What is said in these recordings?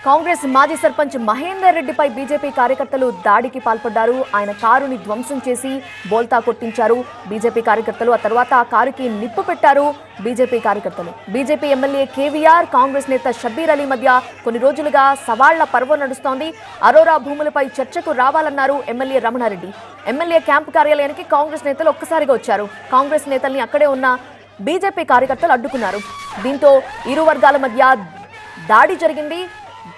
కాంగ్రెస్ మాజీ సర్పంచ్ మహేందర్ రెడ్డిపై బీజేపీ కార్యకర్తలు దాడికి పాల్పడ్డారు. ఆయన కారుని ధ్వంసం చేసి బోల్తా కొట్టించారు బీజేపీ కార్యకర్తలు. ఆ తర్వాత ఆ కారుకి నిప్పు పెట్టారు బీజేపీ కార్యకర్తలు. బీజేపీ ఎమ్మెల్యే కేవీఆర్, కాంగ్రెస్ నేత షబ్బీర్ అలీ మధ్య కొన్ని రోజులుగా సవాళ్ల పర్వం నడుస్తోంది. అరోరా భూములపై చర్చకు రావాలన్నారు ఎమ్మెల్యే రమణారెడ్డి. ఎమ్మెల్యే క్యాంపు కార్యాలయానికి కాంగ్రెస్ నేతలు ఒక్కసారిగా వచ్చారు. కాంగ్రెస్ నేతల్ని అక్కడే ఉన్న బీజేపీ కార్యకర్తలు అడ్డుకున్నారు. దీంతో ఇరు వర్గాల మధ్య దాడి జరిగింది.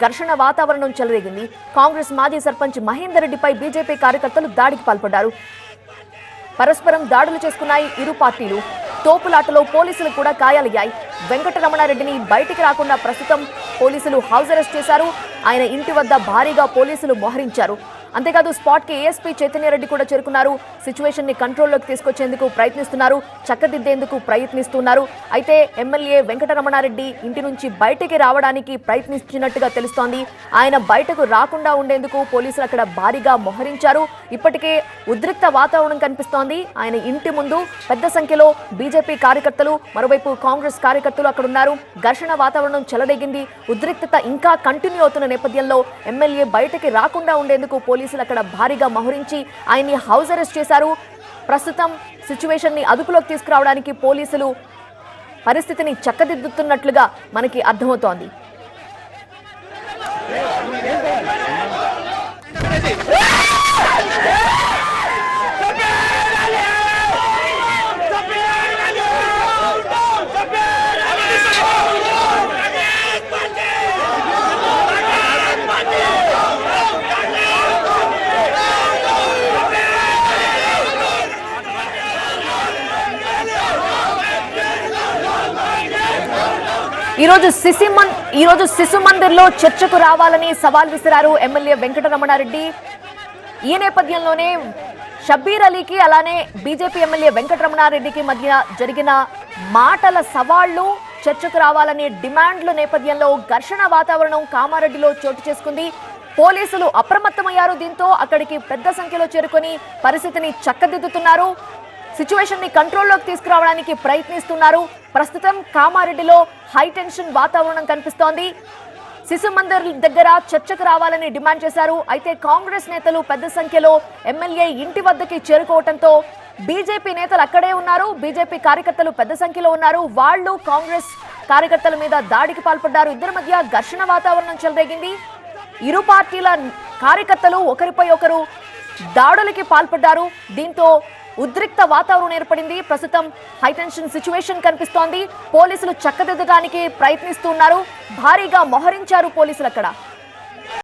ఘర్షణ వాతావరణం చెలరేగింది. కాంగ్రెస్ మాజీ సర్పంచ్ మహేందర్ రెడ్డిపై బీజేపీ కార్యకర్తలు దాడికి పాల్పడ్డారు. పరస్పరం దాడులు చేసుకున్నాయి ఇరు పార్టీలు. తోపులాటలో పోలీసులు కూడా గాయాలయ్యాయి. వెంకటరమణారెడ్డిని బయటికి రాకుండా ప్రస్తుతం పోలీసులు హౌస్ అరెస్ట్ చేశారు. ఆయన ఇంటి వద్ద భారీగా పోలీసులు మోహరించారు. అంతేకాదు స్పాట్ కి ఏఎస్పీ చైతన్యరెడ్డి కూడా చేరుకున్నారు. సిచ్యువేషన్ ని కంట్రోల్లోకి తీసుకొచ్చేందుకు ప్రయత్నిస్తున్నారు, చక్కదిద్దేందుకు ప్రయత్నిస్తున్నారు. అయితే ఎమ్మెల్యే వెంకటరమణారెడ్డి ఇంటి నుంచి బయటికి రావడానికి ప్రయత్నించినట్టుగా తెలుస్తోంది. ఆయన బయటకు రాకుండా ఉండేందుకు పోలీసులు అక్కడ భారీగా మోహరించారు. ఇప్పటికే ఉద్రిక్త వాతావరణం కనిపిస్తోంది. ఆయన ఇంటి ముందు పెద్ద సంఖ్యలో బీజేపీ కార్యకర్తలు, మరోవైపు కాంగ్రెస్ కార్యకర్తలు అక్కడ ఉన్నారు. ఘర్షణ వాతావరణం చెలరేగింది. ఉద్రిక్తత ఇంకా కంటిన్యూ అవుతున్న నేపథ్యంలో ఎమ్మెల్యే బయటికి రాకుండా ఉండేందుకు పోలీసులు అక్కడ భారీగా మోహరించి ఆయన్ని హౌస్ అరెస్ట్ చేశారు. ప్రస్తుతం సిచ్యువేషన్ ని అదుపులోకి తీసుకురావడానికి పోలీసులు పరిస్థితిని చక్కదిద్దుతున్నట్లుగా మనకి అర్థమవుతోంది. ఈ రోజు శిశు మందిర్ లో చర్చకు రావాలని సవాల్ విసిరారు ఎమ్మెల్యే వెంకటరమణారెడ్డి. ఈ నేపథ్యంలోనే షబ్బీర్ అలీకి అలానే బీజేపీ ఎమ్మెల్యే వెంకటరమణారెడ్డికి మధ్య జరిగిన మాటల సవాళ్లు, చర్చకు రావాలనే డిమాండ్ల నేపథ్యంలో ఘర్షణ వాతావరణం కామారెడ్డిలో చోటు చేసుకుంది. పోలీసులు అప్రమత్తమయ్యారు. దీంతో అక్కడికి పెద్ద సంఖ్యలో చేరుకొని పరిస్థితిని చక్కదిద్దుతున్నారు. సిచ్యువేషన్ ని కంట్రోల్లోకి తీసుకురావడానికి ప్రయత్నిస్తున్నారు. ప్రస్తుతం కామారెడ్డిలో హై టెన్షన్ వాతావరణం కనిపిస్తోంది. శిశు మందిర్ దగ్గర చర్చకు రావాలని డిమాండ్ చేశారు. అయితే కాంగ్రెస్ నేతలు పెద్ద సంఖ్యలో ఎమ్మెల్యే ఇంటి వద్దకి చేరుకోవడంతో బీజేపీ నేతలు అక్కడే ఉన్నారు. బీజేపీ కార్యకర్తలు పెద్ద సంఖ్యలో ఉన్నారు. వాళ్ళు కాంగ్రెస్ కార్యకర్తల మీద దాడికి పాల్పడ్డారు. ఇద్దరి మధ్య ఘర్షణ వాతావరణం చెలరేగింది. ఇరు పార్టీల కార్యకర్తలు ఒకరిపై ఒకరు దాడులకి పాల్పడ్డారు. దీంతో ఉద్రిక్త వాతావరణం ఏర్పడింది. ప్రస్తుతం హైటెన్షన్ సిచ్యువేషన్ కనిపిస్తోంది. పోలీసులు చక్కదిద్దడానికి ప్రయత్నిస్తున్నారు. భారీగా మోహరించారు పోలీసులు అక్కడ.